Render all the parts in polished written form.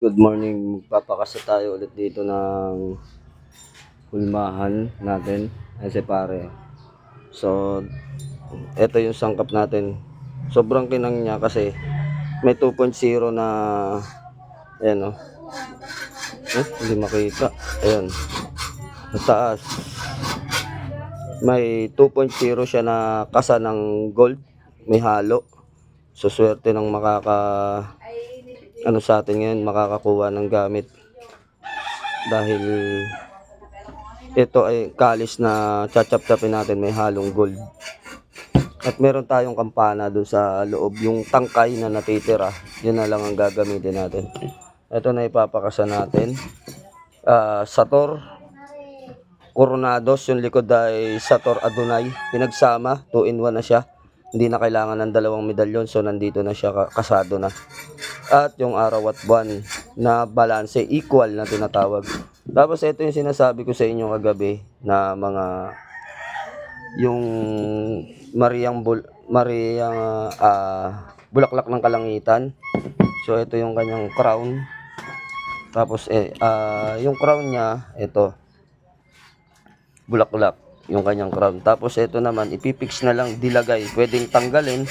Good morning, magpapakasa tayo ulit dito ng hulmahan natin. Kasi pare. So, ito yung sangkap natin. Sobrang kinang niya kasi may 2.0 na, ayan o. Hindi makita. Ayan. Sa taas. May 2.0 siya na kasa ng gold. May halo. So, swerte ng sa atin ngayon, makakakuha ng gamit. Dahil ito ay kalis na chachap-chapin natin, may halong gold. At meron tayong kampana doon sa loob, yung tangkay na natitira, yun na lang ang gagamitin natin. Ito na ipapakasa natin. Sator Coronados, yung likod ay Sator Adonai, pinagsama, 2-in-1 na siya. Hindi na kailangan ng dalawang medalyon, so nandito na siya, kasado na. At yung araw at buwan na balanse, equal na tinatawag. Tapos ito yung sinasabi ko sa inyo kagabi na yung bulaklak ng kalangitan. So ito yung kanyang crown. Tapos yung crown niya, ito bulaklak, yung kanyang crown. Tapos ito naman, ipipix na lang, dilagay. Pwedeng tanggalin,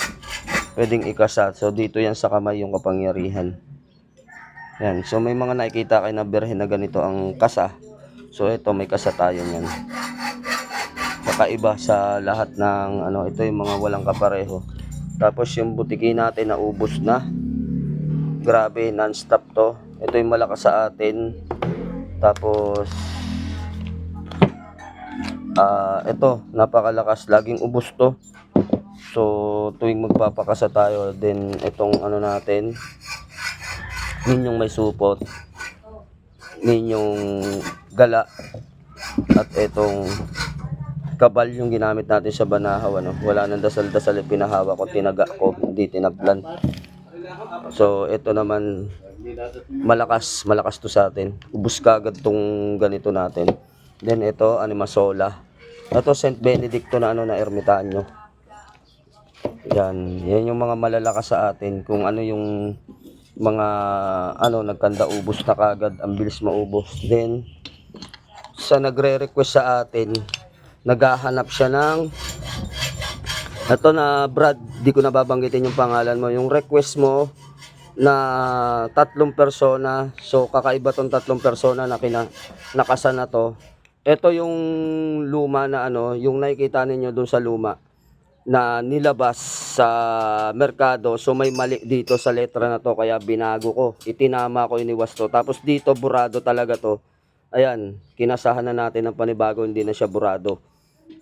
pwedeng ikasa. So dito yan sa kamay yung kapangyarihan. Yan. So may mga nakikita kayo na birhen na ganito ang kasa. So ito may kasa tayo niyan. Kakaiba sa lahat ng ito yung mga walang kapareho. Tapos yung butiki natin na ubos na. Grabe, non-stop to. Ito yung malakas sa atin. Tapos ito, napakalakas, laging ubos to. So tuwing magpapakasa tayo, then itong natin, ninyong may supot, ninyong gala, at itong kabal yung ginamit natin sa banahaw. Wala nang dasal-dasal, pinahawa ko, tinaga ko, hindi tinablan. So ito naman, malakas to sa atin, ubos kagad tong ganito natin. Then ito, animasola. Ito Saint Benedicto na na ermitanyo. Yan yung mga malalakas sa atin. Kung yung mga nagkanda, ubos na kagad, ang bilis maubos. Then sa nagre-request sa atin, naghahanap siya ng ito na Brad, di ko nababanggitin yung pangalan mo. Yung request mo na 3 persona, so kakaiba tong 3 persona na nakasa na to. Ito yung luma na yung nakikita ninyo dun sa luma na nilabas sa merkado. So may mali dito sa letra na to, kaya binago ko, itinama ko, iniwas to. Tapos dito burado talaga to. Ayan, kinasahan na natin ng panibago, hindi na siya burado.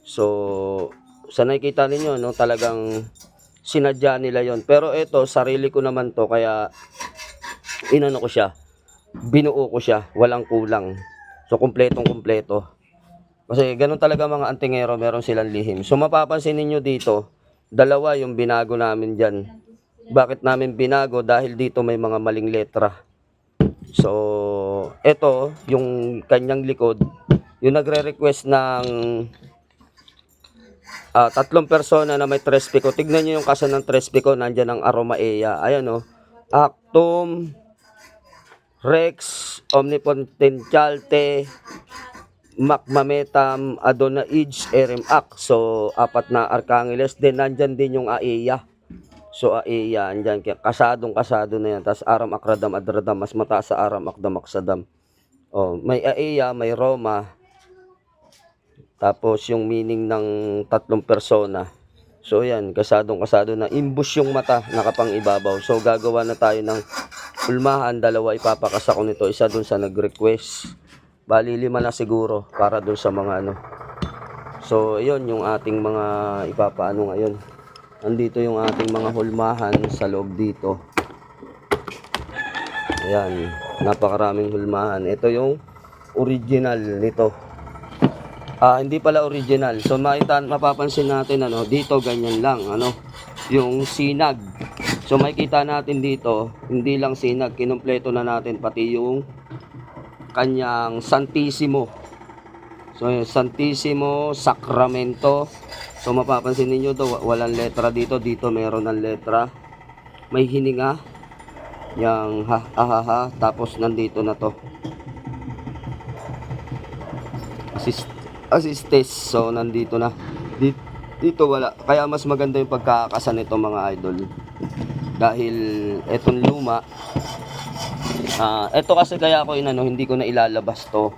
So sa nakikita ninyo, talagang sinadya nila yon. Pero ito, sarili ko naman to, kaya ko siya, binuo ko siya, walang kulang. So kumpletong kumpleto. Kasi ganun talaga mga antingero, meron silang lihim. So mapapansin ninyo dito, dalawa yung binago namin dyan. Bakit namin binago? Dahil dito may mga maling letra. So ito, yung kanyang likod, yung nagre-request ng 3 persona na may Trespico. Tignan nyo yung kasa ng Trespico, nandyan ang Aromaea. Ayan Actum, Rex, Omnipotentialte, Macmametam, Adonai, Erem-Ak. So 4 na Arkangeles. Then nandyan din yung Aeya. So Aeya, andyan, kasado na yan. Tapos Aram Akradam Adradam, mas mataas sa Aram Akdam Aksadam. May Aeya, may Roma. Tapos yung meaning ng 3 persona. So yan, kasado na. Imbus yung mata, nakapang ibabaw. So gagawa na tayo ng ulmahan. 2 ipapakasa ko nito. Isa dun sa nag-request. Bali 5 na siguro para dun sa mga So yun yung ating mga ipapaano ngayon. Andito yung ating mga hulmahan sa loob dito. Ayan, napakaraming hulmahan. Ito yung original nito. Hindi pala original. So mapapansin natin dito ganyan lang yung sinag. So makikita natin dito, hindi lang sinag, kinumpleto na natin pati yung kanyang Santissimo. So yung Santissimo Sacramento. So mapapansin niyo walang letra dito, meron ng letra. May hininga. Yang ha, tapos nandito na to. Assist test. So nandito na. Dito wala. Kaya mas maganda yung pagkakasan nito mga idol. Dahil etong luma, ito kasi kaya ako hindi ko na ilalabas to.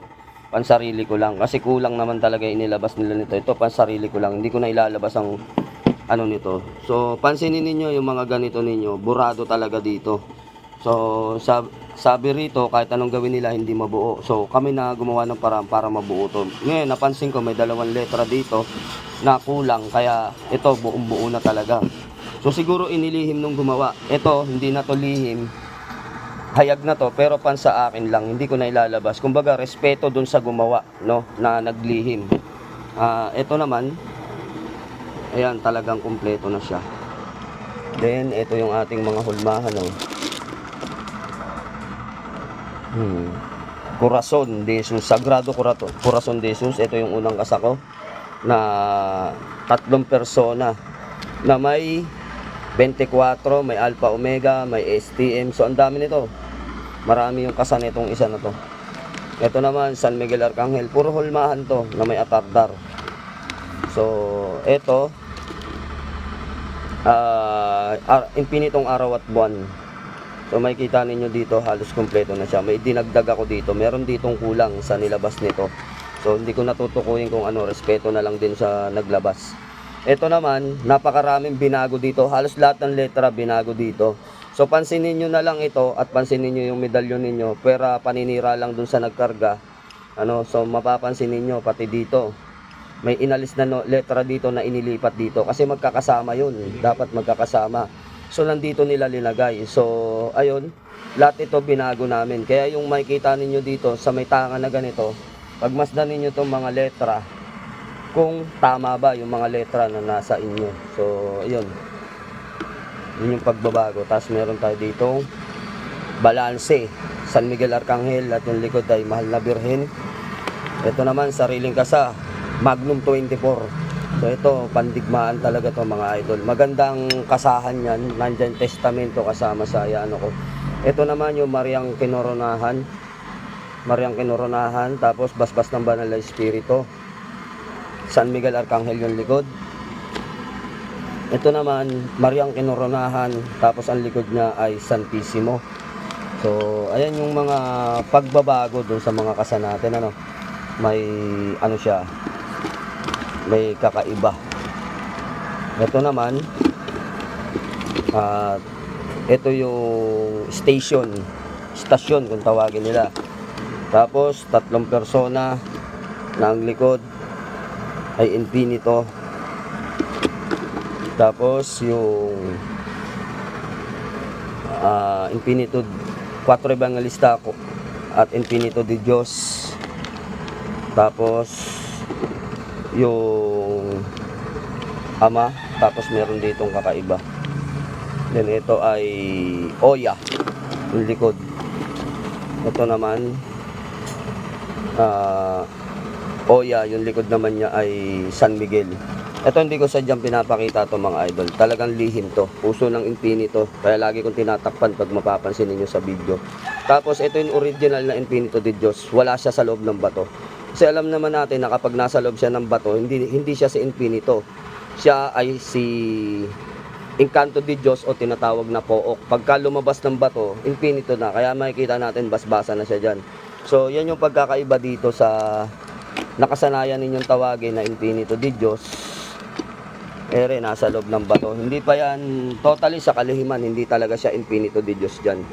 Pansarili ko lang. Kasi kulang naman talaga inilabas nila nito. Ito pansarili ko lang. Hindi ko na ilalabas ang ano nito. So pansinin niyo yung mga ganito ninyo, burado talaga dito. So sabi rito kahit anong gawin nila hindi mabuo. So kami na gumawa ng paraan para mabuo to. Ngayon napansin ko may dalawang letra dito na kulang, kaya ito buong buo na talaga. So siguro inilihim nung gumawa. Ito hindi na to lihim. Hayag na to, pero pan sa akin lang, hindi ko na ilalabas. Kumbaga respeto dun sa gumawa, no, na naglihim. Ito naman, ayan, talagang kumpleto na siya. Then ito yung ating mga hulmahan, no. Corazon de Jesus, Sagrado Corazon de Jesus. Ito yung unang kasako na 3 persona na may 24, may Alpha Omega, may STM. So ang dami nito. Marami yung kasan itong isa na to. Ito naman San Miguel Arcangel, puro hulmahan to na may atardar. So ito infinitong araw at buwan. So makikita ninyo dito halos kumpleto na siya. May dinagdag ako dito. Meron ditong kulang sa nilabas nito. So hindi ko natutukuyin kung ano, respeto na lang din sa naglabas. Ito naman, napakaraming binago dito. Halos lahat ng letra binago dito. So pansinin nyo na lang ito at pansinin nyo yung medalyon ninyo. Pera paninira lang dun sa nagkarga. So mapapansin ninyo pati dito. May inalis na letra dito na inilipat dito. Kasi magkakasama yun. Dapat magkakasama. So nandito nila linagay. So ayun, lahat ito binago namin. Kaya yung makikita ninyo dito sa may tanga na ganito, pagmasdan ninyo itong mga letra, kung tama ba yung mga letra na nasa inyo. So ayun, yun yung pagbabago. Tapos meron tayo ditong balanse, San Miguel Arcangel, at yung likod ay Mahal na Birhen. Ito naman sariling kasa, Magnum 24. So ito pandigmaan talaga to mga idol. Magandang kasahan yan. Nandyan testamento kasama sa ko. Ito naman yung Mariang Kinoronahan. Tapos basbas ng Banal na Espiritu, San Miguel Arcangel yung likod. Ito naman Mariang Kinoronahan, tapos ang likod niya ay Santissimo. So ayan yung mga pagbabago dun sa mga kasa natin. May siya, may kakaiba. Ito naman ito yung stasyon kung tawagin nila. Tapos 3 persona na ang likod ay infinito. Tapos yung infinito 4 evangelista at infinito de Diyos. Tapos yung Ama, tapos meron ditong kakaiba. Then ito ay Oya yung likod. Ito naman Oya yung likod naman niya ay San Miguel. Ito hindi ko sadyang pinapakita to mga idol. Talagang lihim to. Puso ng infinito. Kaya lagi kong tinatakpan pag mapapansin niyo sa video. Tapos ito yung original na infinito de Diyos. Wala siya sa loob ng bato. Kasi alam naman natin na kapag nasa loob siya ng bato, hindi siya si infinito. Siya ay si Encanto de Diyos o tinatawag na Pook. Pagka lumabas ng bato, infinito na. Kaya makikita natin basbasa na siya dyan. So yan yung pagkakaiba dito sa nakasanayan ninyong tawagin na infinito de Diyos. Nasa loob ng bato. Hindi pa yan totally sa kalihiman. Hindi talaga siya infinito de Diyos dyan.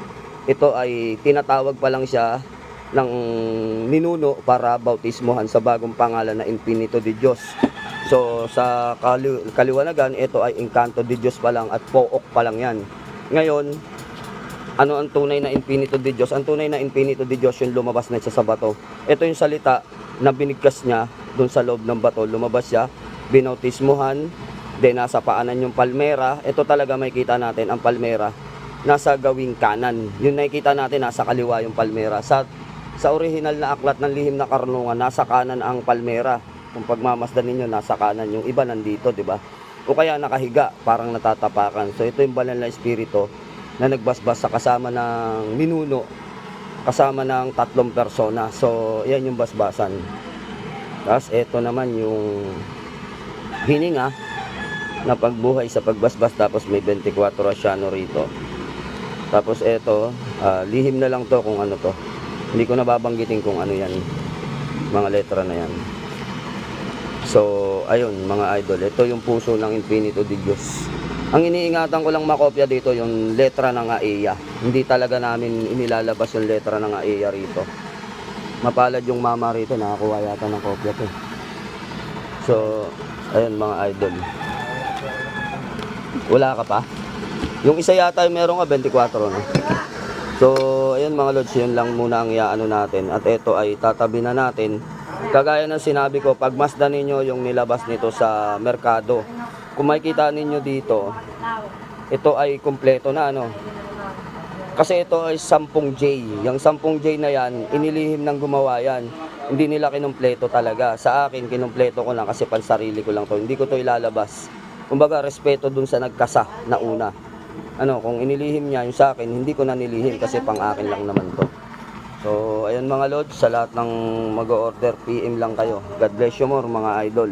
Ito ay tinatawag pa lang siya ng ninuno para bautismohan sa bagong pangalan na infinito de Diyos. So sa kaliwanagan, ito ay Encanto de Diyos pa lang at Pook pa lang yan. Ngayon, ano ang tunay na infinito de Diyos? Ang tunay na infinito de Diyos yung lumabas na siya sa bato. Ito yung salita na binigkas niya doon sa loob ng bato. Lumabas siya, binautismohan, then nasa paanan yung palmera. Ito talaga makikita natin ang palmera nasa gawing kanan. Yung nakikita natin nasa kaliwa yung palmera. Sa original na aklat ng lihim na karunungan, nasa kanan ang palmera. Kung pagmamasdan ninyo, nasa kanan. Yung iba nandito, di ba? O kaya nakahiga, parang natatapakan. So ito yung Banal na Espiritu na nagbasbas sa kasama ng ninuno, kasama ng 3 persona. So, yan yung basbasan. Tapos, ito naman yung hininga na pagbuhay sa pagbasbas, tapos may 24 asyano rito. Tapos, ito, lihim na lang to kung ano to. Hindi ko nababanggitin kung ano yan, mga letra na yan. So, ayun mga idol, ito yung puso ng Infinito de Dios. Ang iniingatan ko lang makopya dito yung letra ng AEA. Hindi talaga namin inilalabas yung letra ng AEA rito. Mapalad yung mama rito, nakakuha yata ng kopya to. So, ayun mga idol. Wala ka pa? Yung isa yata yung meron ka, 24 no? So, ayun mga lods, yun lang muna ang iaano natin. At ito ay tatabi na natin. Kagaya ng sinabi ko, pagmasdan ninyo yung nilabas nito sa merkado. Kung makikita ninyo dito, ito ay kumpleto na ano. Kasi ito ay 10J. Yung 10J na yan, inilihim ng gumawa yan. Hindi nila kinumpleto talaga. Sa akin, kinumpleto ko lang kasi pansarili ko lang to. Hindi ko to ilalabas. Kumbaga, respeto dun sa nagkasa na una. Ano, kung inilihim niya yung sa akin, hindi ko na nilihim kasi pang akin lang naman to. So, ayun mga lods, sa lahat ng mag-order, PM lang kayo. God bless you more mga idol.